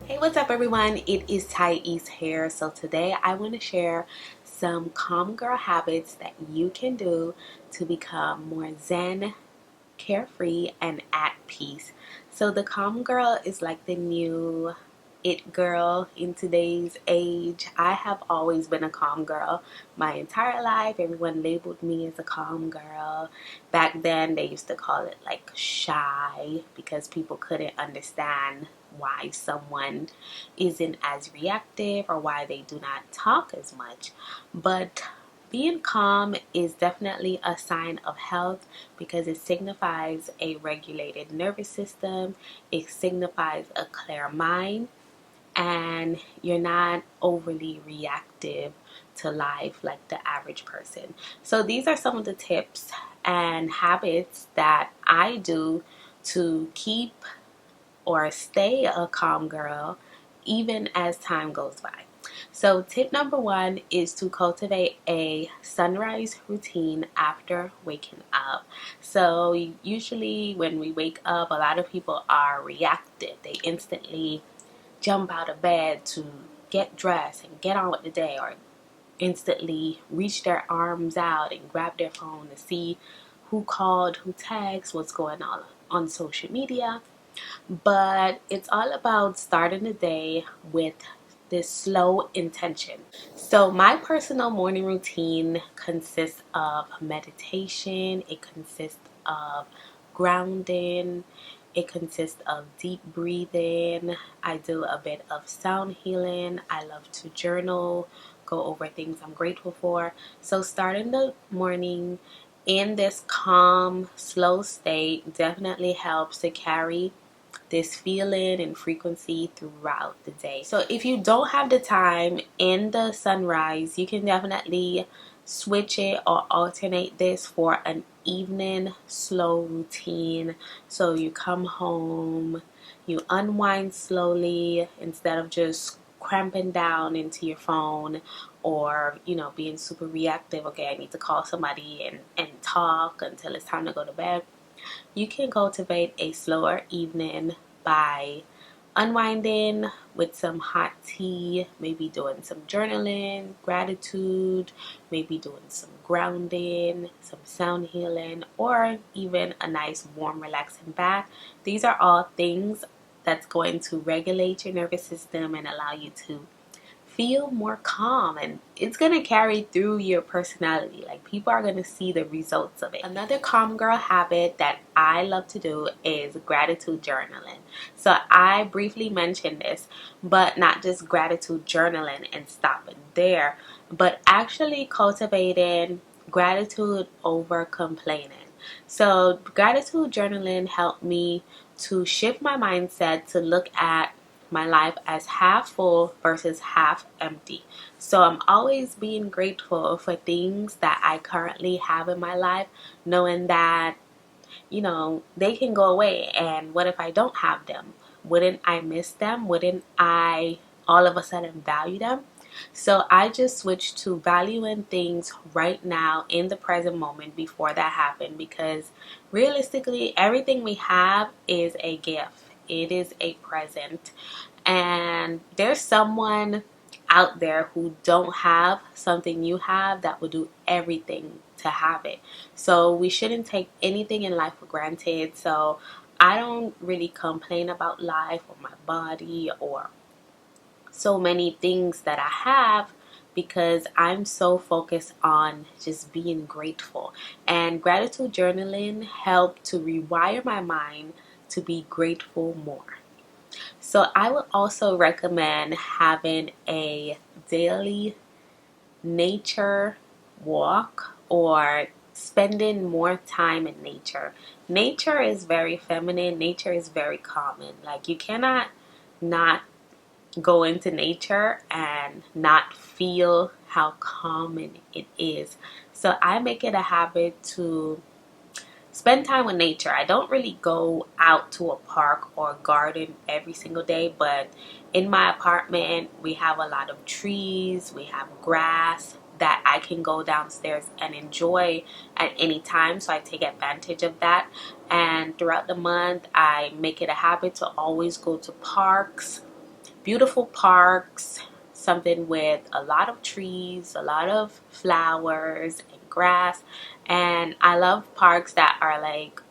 Hey, what's up, everyone? It is Thais here. So today I want to share some calm girl habits that you can do to become more zen, carefree, and at peace. So the calm girl is like the new it girl in today's age. I have always been a calm girl my entire life. Everyone labeled me as a calm girl. Back then they used to call it like shy because people couldn't understand why someone isn't as reactive or why they do not talk as much. But being calm is definitely a sign of health because it signifies a regulated nervous system, it signifies a clear mind, and you're not overly reactive to life like the average person. So, these are some of the tips and habits that I do to keep or stay a calm girl even as time goes by. So, tip number one is to cultivate a sunrise routine after waking up. So, usually when we wake up, a lot of people are reactive. They instantly jump out of bed to get dressed and get on with the day, or instantly reach their arms out and grab their phone to see who called, who texted, what's going on social media. But it's all about starting the day with this slow intention. So, my personal morning routine consists of meditation, it consists of grounding, it consists of deep breathing. I do a bit of sound healing. I love to journal, go over things I'm grateful for. So, starting the morning in this calm, slow state definitely helps to carry this feeling and frequency throughout the day. So if you don't have the time in the sunrise, you can definitely switch it or alternate this for an evening slow routine. So you come home, you unwind slowly instead of just cramping down into your phone, or being super reactive. Okay, I need to call somebody and talk until it's time to go to bed. You can cultivate a slower evening by unwinding with some hot tea, maybe doing some journaling, gratitude, maybe doing some grounding, some sound healing, or even a nice warm relaxing bath. These are all things that's going to regulate your nervous system and allow you to feel more calm, and it's going to carry through your personality. Like, people are going to see the results of it. Another calm girl habit that I love to do is gratitude journaling. So I briefly mentioned this, but not just gratitude journaling and stopping there, but actually cultivating gratitude over complaining. So gratitude journaling helped me to shift my mindset to look at my life as half full versus half empty. So I'm always being grateful for things that I currently have in my life, knowing that, they can go away. And what if I don't have them? Wouldn't I miss them? Wouldn't I all of a sudden value them? So I just switched to valuing things right now in the present moment before that happened, because realistically, everything we have is a gift. It is a present. And there's someone out there who don't have something you have that will do everything to have it. So we shouldn't take anything in life for granted. So I don't really complain about life or my body or so many things that I have, because I'm so focused on just being grateful. And gratitude journaling helped to rewire my mind to be grateful more. So I would also recommend having a daily nature walk or spending more time in nature. Nature is very feminine. Nature is very common. Like, you cannot not go into nature and not feel how common it is. So I make it a habit to spend time with nature. I don't really go out to a park or garden every single day, but in my apartment, we have a lot of trees, we have grass that I can go downstairs and enjoy at any time. So I take advantage of that. And throughout the month, I make it a habit to always go to parks, beautiful parks, something with a lot of trees, a lot of flowers and grass. And I love parks that are like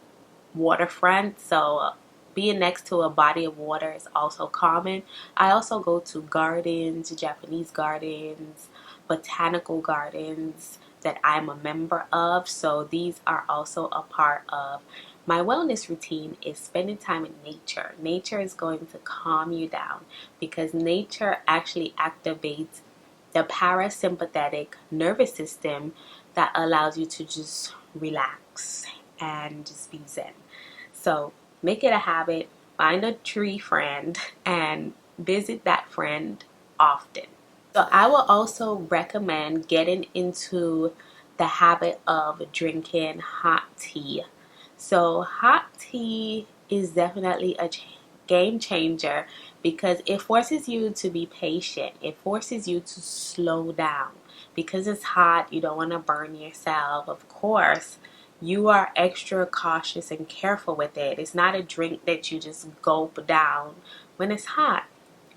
waterfront, so being next to a body of water is also common. I also go to gardens, Japanese gardens, botanical gardens that I'm a member of, so these are also a part of my wellness routine. Is spending time in nature. Nature is going to calm you down because nature actually activates the parasympathetic nervous system that allows you to just relax and just be zen. So make it a habit, find a tree friend, and visit that friend often. So I will also recommend getting into the habit of drinking hot tea. So hot tea is definitely a game changer because it forces you to be patient. It forces you to slow down. Because it's hot, you don't want to burn yourself. Of course, you are extra cautious and careful with it. It's not a drink that you just gulp down when it's hot.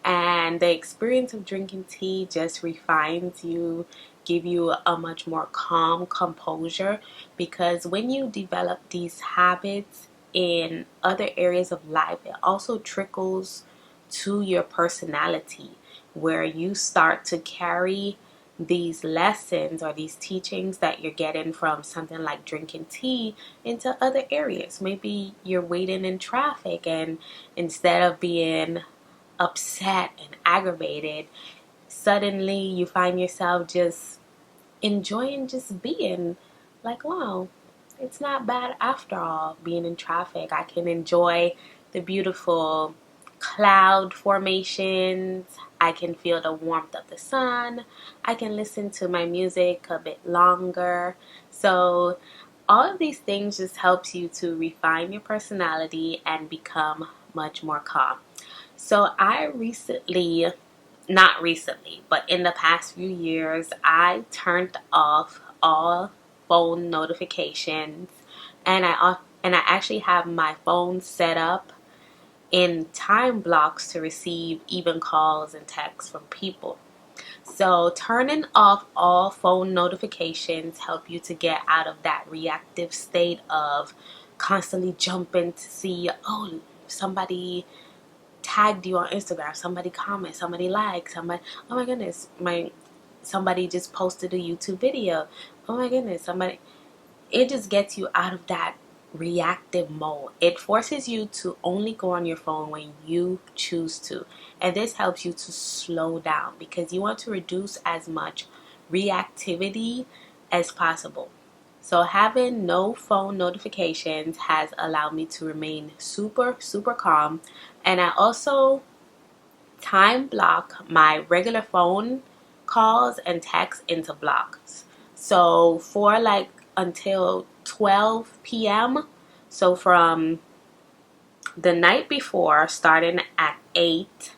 And the experience of drinking tea just refines you, give you a much more calm composure, because when you develop these habits in other areas of life, it also trickles to your personality, where you start to carry these lessons or these teachings that you're getting from something like drinking tea into other areas. Maybe you're waiting in traffic, and instead of being upset and aggravated, suddenly you find yourself just enjoying just being like, wow, it's not bad after all being in traffic. I can enjoy the beautiful cloud formations. I can feel the warmth of the sun. I can listen to my music a bit longer. So all of these things just helps you to refine your personality and become much more calm. So I recently, not recently, but in the past few years, I turned off all phone notifications, and I actually have my phone set up in time blocks to receive even calls and texts from people. So turning off all phone notifications help you to get out of that reactive state of constantly jumping to see, oh, somebody tagged you on Instagram, somebody comment, somebody liked, somebody, oh my goodness, somebody just posted a YouTube video. Oh my goodness, somebody, it just gets you out of that reactive mode. It forces you to only go on your phone when you choose to. And this helps you to slow down because you want to reduce as much reactivity as possible. So having no phone notifications has allowed me to remain super, super calm. And I also time block my regular phone calls and texts into blocks. So for like until 12 p.m. So from the night before, starting at 8,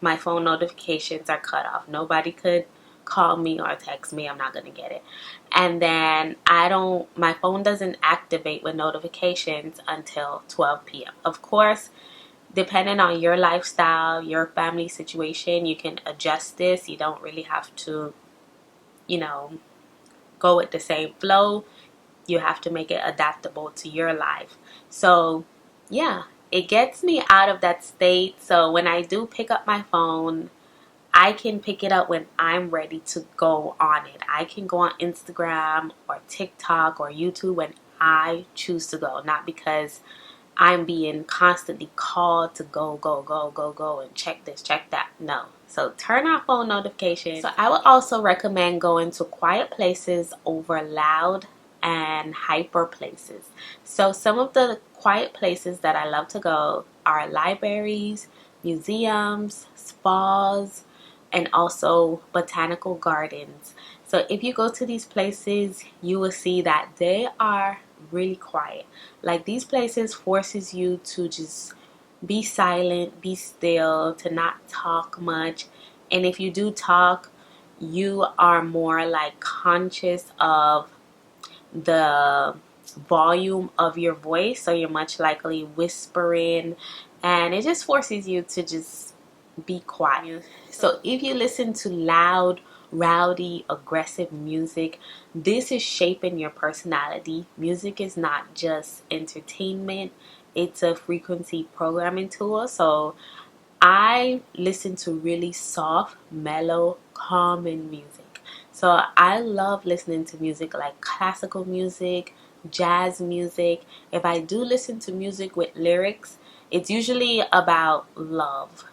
my phone notifications are cut off. Nobody could call me or text me. I'm not going to get it. And then my phone doesn't activate with notifications until 12 p.m. Of course, depending on your lifestyle, your family situation, you can adjust this. You don't really have to, you know, go with the same flow. You have to make it adaptable to your life. So, yeah, it gets me out of that state. So, when I do pick up my phone, I can pick it up when I'm ready to go on it. I can go on Instagram or TikTok or YouTube when I choose to go, not because I'm being constantly called to go, go, go, go, go, and check this, check that. No. So turn off phone notifications. So I would also recommend going to quiet places over loud and hyper places. So some of the quiet places that I love to go are libraries, museums, spas, and also botanical gardens. So if you go to these places, you will see that they are really quiet. Like these places forces you to just be silent, be still, to not talk much. And if you do talk, you are more like conscious of the volume of your voice. So you're much likely whispering, and it just forces you to just be quiet. So if you listen to loud, rowdy, aggressive music, this is shaping your personality. Music is not just entertainment, it's a frequency programming tool. So I listen to really soft, mellow, calming music. So I love listening to music like classical music, jazz music. If I do listen to music with lyrics, it's usually about love,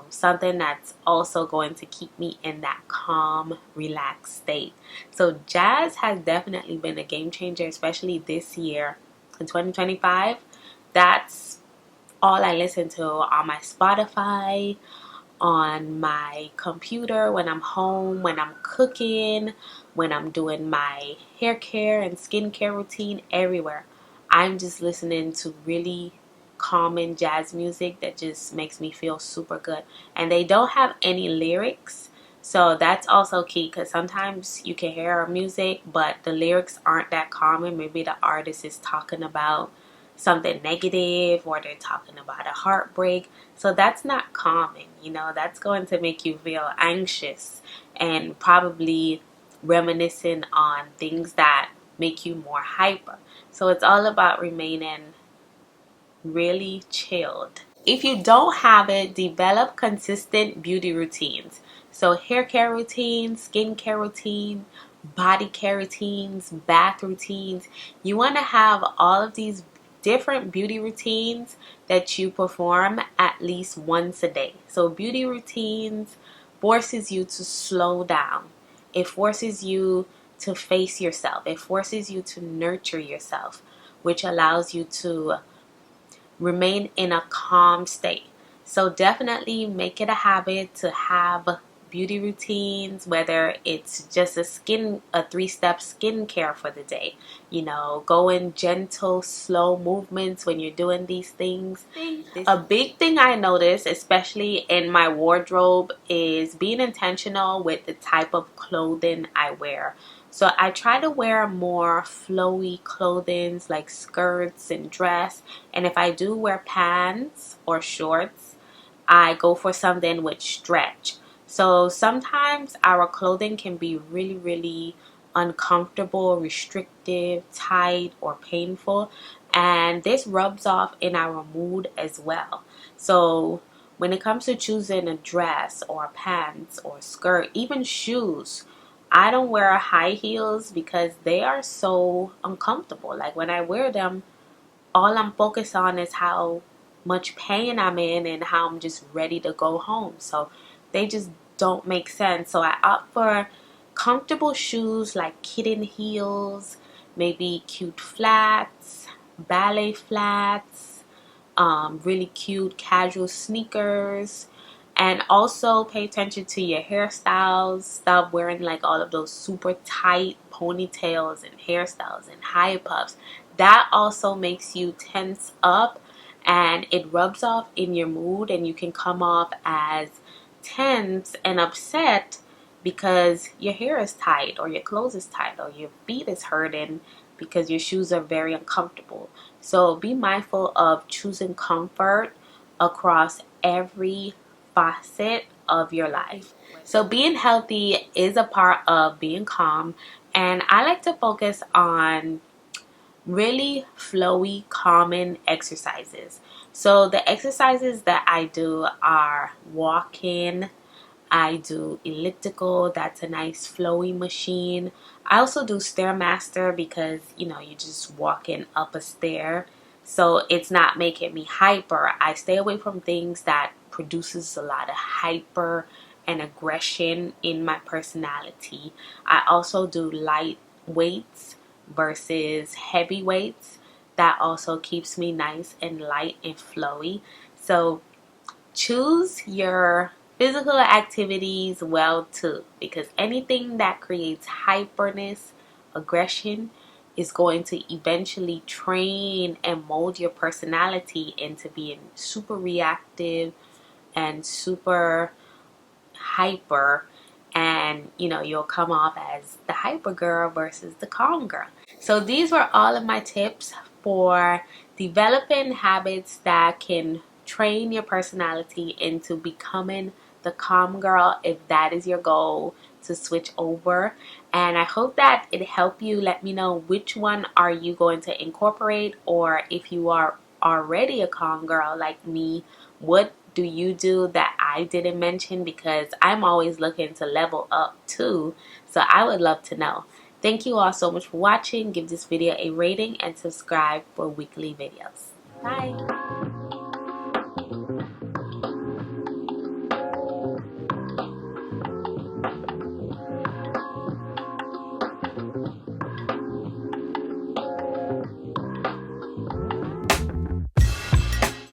something that's also going to keep me in that calm, relaxed state. So jazz has definitely been a game changer, especially this year in 2025. That's all I listen to on my Spotify, on my computer, when I'm home, when I'm cooking, when I'm doing my hair care and skincare routine, everywhere. I'm just listening to really calming jazz music that just makes me feel super good. And they don't have any lyrics. So that's also key, because sometimes you can hear music, but the lyrics aren't that calming. Maybe the artist is talking about something negative, or they're talking about a heartbreak. So that's not calming, that's going to make you feel anxious and probably reminiscing on things that make you more hyper. So it's all about remaining really chilled. If you don't have it, develop consistent beauty routines. So hair care routines, skin care routine, body care routines, bath routines. You want to have all of these different beauty routines that you perform at least once a day. So beauty routines forces you to slow down. It forces you to face yourself. It forces you to nurture yourself, which allows you to remain in a calm state. So definitely make it a habit to have beauty routines, whether it's just a three-step skincare for the day. Go in gentle, slow movements when you're doing these things. A big thing I notice, especially in my wardrobe, is being intentional with the type of clothing I wear. So I try to wear more flowy clothing like skirts and dress. And if I do wear pants or shorts, I go for something with stretch. So sometimes our clothing can be really, really uncomfortable, restrictive, tight, or painful. And this rubs off in our mood as well. So when it comes to choosing a dress or pants or skirt, even shoes, I don't wear high heels because they are so uncomfortable. Like when I wear them, all I'm focused on is how much pain I'm in and how I'm just ready to go home. So they just don't make sense. So I opt for comfortable shoes like kitten heels, maybe cute flats, ballet flats, really cute casual sneakers. And also pay attention to your hairstyles. Stop wearing like all of those super tight ponytails and hairstyles and high puffs. That also makes you tense up, and it rubs off in your mood, and you can come off as tense and upset because your hair is tight or your clothes is tight or your feet is hurting because your shoes are very uncomfortable. So be mindful of choosing comfort across every facet of your life. So being healthy is a part of being calm, and I like to focus on really flowy, calming exercises. So the exercises that I do are walking. I do elliptical. That's a nice flowy machine. I also do Stairmaster because, you're just walking up a stair. So it's not making me hyper. I stay away from things that produces a lot of hyper and aggression in my personality. I also do light weights versus heavy weights. That also keeps me nice and light and flowy. So choose your physical activities well too, because anything that creates hyperness, aggression, is going to eventually train and mold your personality into being super reactive and super hyper, and you'll come off as the hyper girl versus the calm girl. So these were all of my tips for developing habits that can train your personality into becoming the calm girl if that is your goal to switch over. And I hope that it helped you. Let me know which one are you going to incorporate, or if you are already a calm girl like me, what do you do that I didn't mention, because I'm always looking to level up too. So I would love to know. Thank you all so much for watching. Give this video a rating and subscribe for weekly videos. Bye.